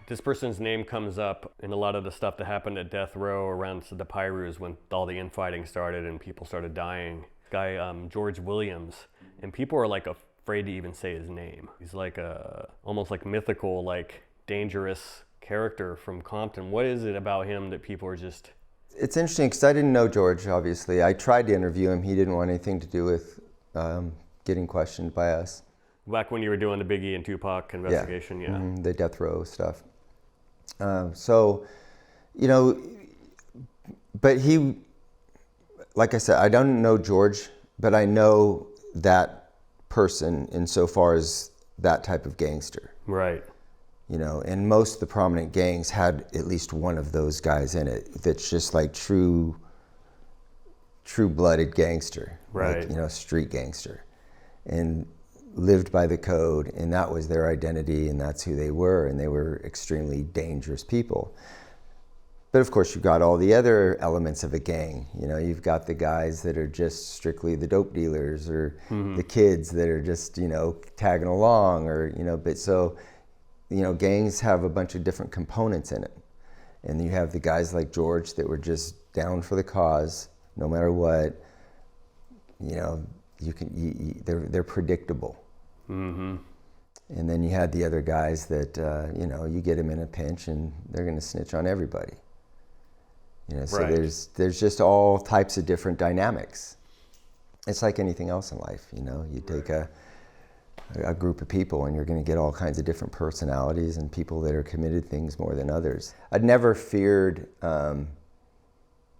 this person's name comes up in a lot of the stuff that happened at death row around the Pirus when all the infighting started and people started dying. Guy George Williams, and people are like afraid to even say his name. He's like a almost like mythical, like dangerous character from Compton. What is it about him that people are just... It's interesting because I didn't know George, obviously. I tried to interview him. He didn't want anything to do with getting questioned by us. Back when you were doing the B.I.G and Tupac investigation, yeah. Mm-hmm. The death row stuff. So, you know, but he, like I said, I don't know George, but I know that person insofar as that type of gangster. Right. You know, and most of the prominent gangs had at least one of those guys in it that's just like true-blooded gangster. Right. Like, you know, street gangster. And lived by the code, and that was their identity, and that's who they were, and they were extremely dangerous people. But of course, you've got all the other elements of a gang. You know, you've got the guys that are just strictly the dope dealers, or the kids that are just, you know, tagging along, or, you know, but so, you know, gangs have a bunch of different components in it. And you have the guys like George that were just down for the cause, no matter what. You know, they're predictable. Mm-hmm. And then you had the other guys that, you know, you get them in a pinch and they're going to snitch on everybody. You know, so right. there's just all types of different dynamics. It's like anything else in life, you know. You take a group of people and you're going to get all kinds of different personalities and people that are committed things more than others. I'd never feared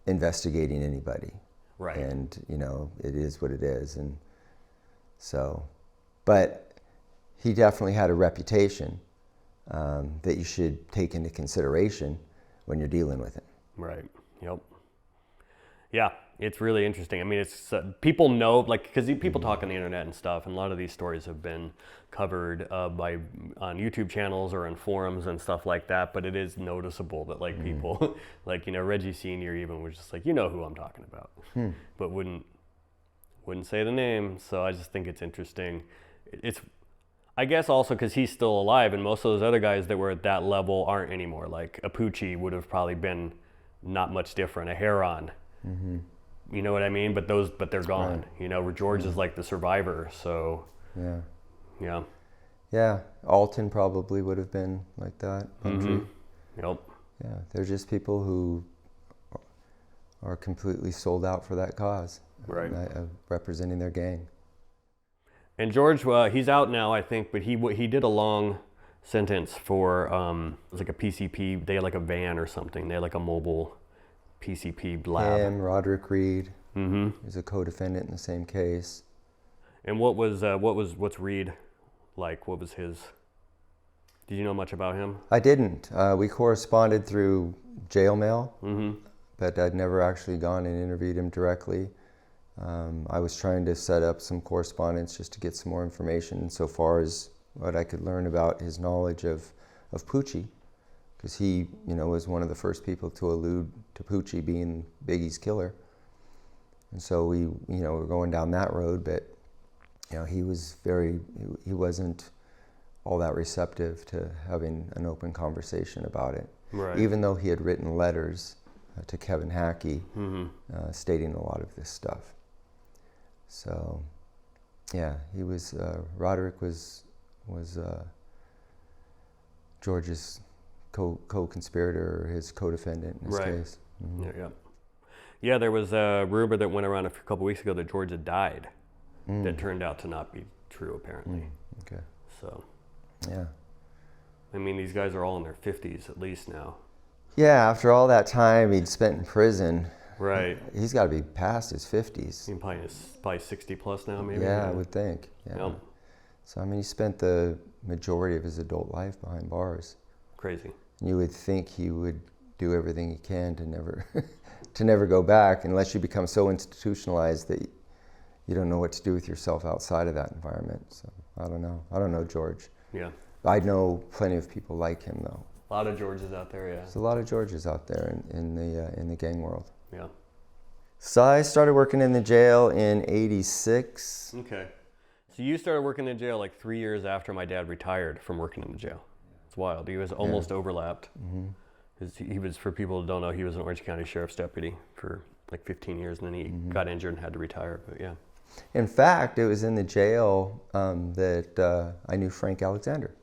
investigating anybody. Right. And, you know, it is what it is. And so, but he definitely had a reputation that you should take into consideration when you're dealing with him. Right. Yep. Yeah, it's really interesting. I mean, it's people know, like, because people talk on the internet and stuff, and a lot of these stories have been covered on YouTube channels or in forums and stuff like that. But it is noticeable that like people, like, you know, Reggie Sr. even was just like, you know who I'm talking about, but wouldn't say the name. So I just think it's interesting. It's, I guess also because he's still alive, and most of those other guys that were at that level aren't anymore. Like a Poochie would have probably been not much different. A Heron. Mm-hmm. You know what I mean? But they're gone. Right. You know, George is like the survivor. So yeah. Alton probably would have been like that. Mm-hmm. Yep. Yeah, they're just people who are completely sold out for that cause. Right. Representing their gang. And George, he's out now, I think, but he did a long sentence for it was like a PCP. They had like a van or something. They had like a mobile PCP lab. Him, Roderick Reed. Mm-hmm. He's a co-defendant in the same case. And what's Reed like? What was his? Did you know much about him? I didn't. We corresponded through jail mail, but I'd never actually gone and interviewed him directly. I was trying to set up some correspondence just to get some more information insofar as what I could learn about his knowledge of Poochie, because he, you know, was one of the first people to allude to Poochie being Biggie's killer. And so we, you know, we're going down that road, but, you know, he wasn't all that receptive to having an open conversation about it. Right. Even though he had written letters to Kevin Hackey stating a lot of this stuff. So, yeah, he was, Roderick was George's co-conspirator, or his co-defendant in this case. Mm-hmm. Yeah, there was a rumor that went around a couple weeks ago that George had died. That turned out to not be true, apparently. Okay. So. Yeah. I mean, these guys are all in their 50s at least now. Yeah, after all that time he'd spent in prison. Right. He's got to be past his 50s. Probably 60 plus now, maybe. Yeah, I would think. Yeah. Yep. So, I mean, he spent the majority of his adult life behind bars. Crazy. You would think he would do everything he can to never go back, unless you become so institutionalized that you don't know what to do with yourself outside of that environment. So I don't know. I don't know George. Yeah. I know plenty of people like him, though. A lot of Georges out there, yeah. There's a lot of Georges out there in the gang world. Yeah. So I started working in the jail in '86. Okay. So you started working in the jail like 3 years after my dad retired from working in the jail. That's wild. He was almost overlapped. He was, for people who don't know, he was an Orange County Sheriff's deputy for like 15 years, and then he got injured and had to retire. But yeah. In fact, it was in the jail that I knew Frank Alexander.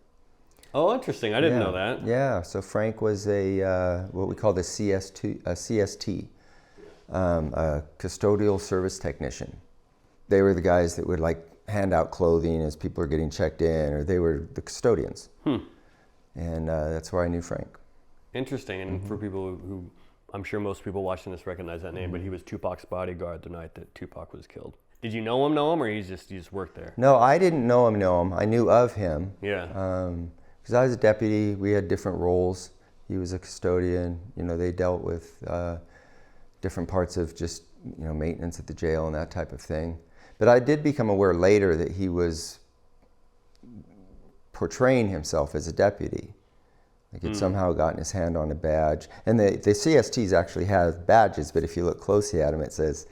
Oh, interesting. I didn't know that. Yeah. So Frank was a what we called a CST, a custodial service technician. They were the guys that would like hand out clothing as people are getting checked in, or they were the custodians. And that's where I knew Frank. Interesting. And for people who, I'm sure most people watching this recognize that name, but he was Tupac's bodyguard the night that Tupac was killed. Did you know him, or he just worked there? No, I didn't know him. I knew of him. Yeah. Because I was a deputy. We had different roles. He was a custodian. You know, they dealt with different parts of just, you know, maintenance at the jail and that type of thing. But I did become aware later that he was portraying himself as a deputy. Like he'd somehow gotten his hand on a badge. And the CSTs actually have badges, but if you look closely at them, it says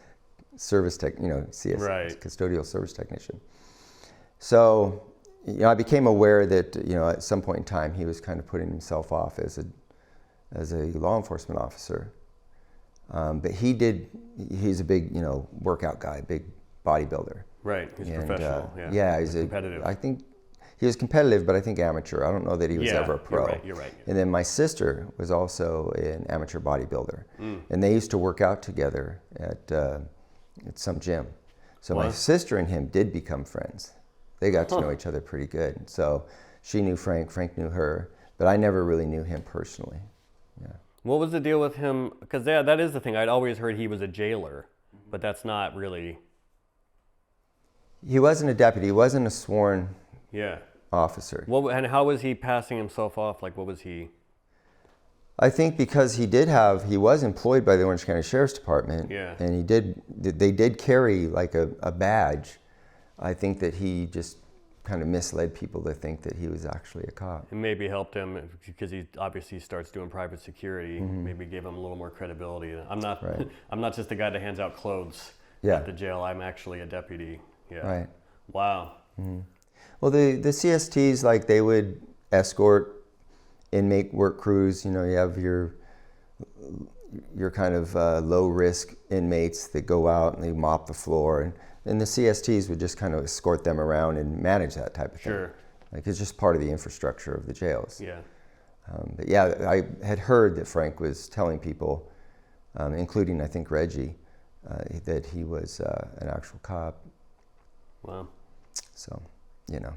service tech, you know, Right. custodial service technician. So, you know, I became aware that, you know, at some point in time, he was kind of putting himself off as a law enforcement officer. But he's a big, you know, workout guy, big bodybuilder. Right. He's professional. Yeah, he's competitive. I think he was competitive, but I think amateur. I don't know that he was ever a pro. You're right. And then my sister was also an amateur bodybuilder, and they used to work out together at some gym. So my sister and him did become friends. They got to know each other pretty good. So she knew Frank, Frank knew her, but I never really knew him personally. Yeah. What was the deal with him? Because that is the thing. I'd always heard he was a jailer, but that's not really. He wasn't a deputy. He wasn't a sworn officer. And how was he passing himself off? Like, what was he? I think because he was employed by the Orange County Sheriff's Department, and they did carry like a badge. I think that he just kind of misled people to think that he was actually a cop. It maybe helped him because he obviously starts doing private security. Maybe gave him a little more credibility. I'm not just the guy that hands out clothes at the jail. I'm actually a deputy. Yeah. Right. Wow. Well, the CSTs, like, they would escort inmate work crews. You know, you have your kind of low risk inmates that go out and they mop the floor, and the CSTs would just kind of escort them around and manage that type of thing. Sure. Like, it's just part of the infrastructure of the jails. Yeah. But yeah, I had heard that Frank was telling people, including I think Reggie, that he was an actual cop. Wow. So, you know.